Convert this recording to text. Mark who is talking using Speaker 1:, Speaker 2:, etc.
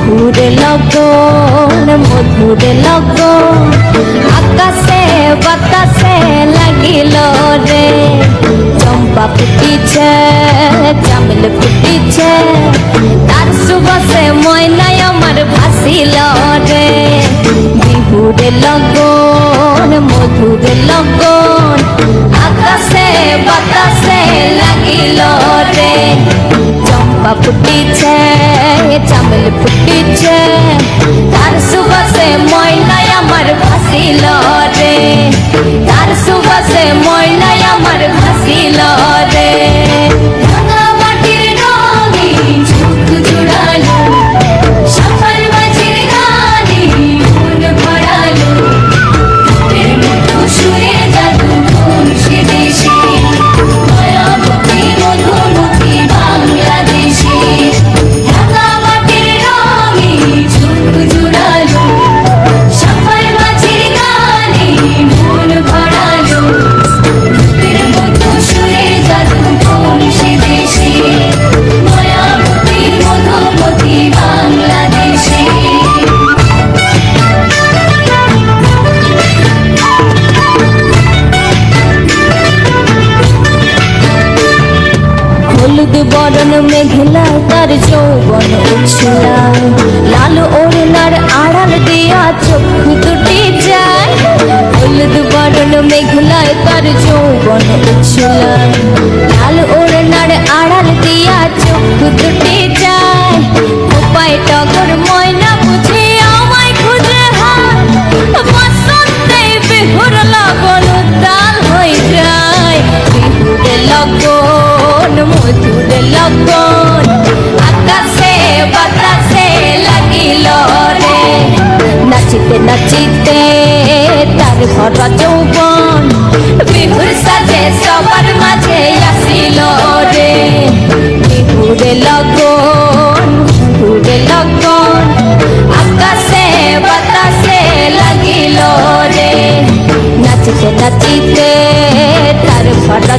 Speaker 1: বিহুরে লগন মধুরে লগন আকাশে বাতাসে লাগিল রে চম্পা ফুটিছে চামেল ফুটিছে তার সুবাসে ময়নায় আমার ভাসিল রে বিহুরে লগন মধুরে লগন আকাশে বাতাসে লাগিল রে চম্পা ফুটিছে চামেল ফুটিছে তার সুবাসে ময়নায় আমার ভাসিল রে তার সুবাসে ময়নায় আমার ভাসিল রে হলুদ বরণ মেঘলা তার যৌবন উছলা লাল ওড়নার আড়াল দিয়া চক্ষু দুটি যায় হলুদ বরণ মেঘলা তার যৌবন উছলা লাল ওড়নার আড়াল দিয়া চক্ষু দুটি যায় কোপায় টগর ময়না বুঝে আমায় খুঁজে হায় বসন্তে বিহুর লগন উত্তাল হয়ে যায় বিহুরে লগন মধুরে লগন আকাশে বাতাসে লাগিল রে নাচিতে নাচিতে তার ভরা যৌবন বিহুর সাজে সবার মাঝে আসিল রে বিহুরে লগন মধুরে লগন আকাশে বাতাসে লাগিল রে নাচিতে নাচিতে তার ভরা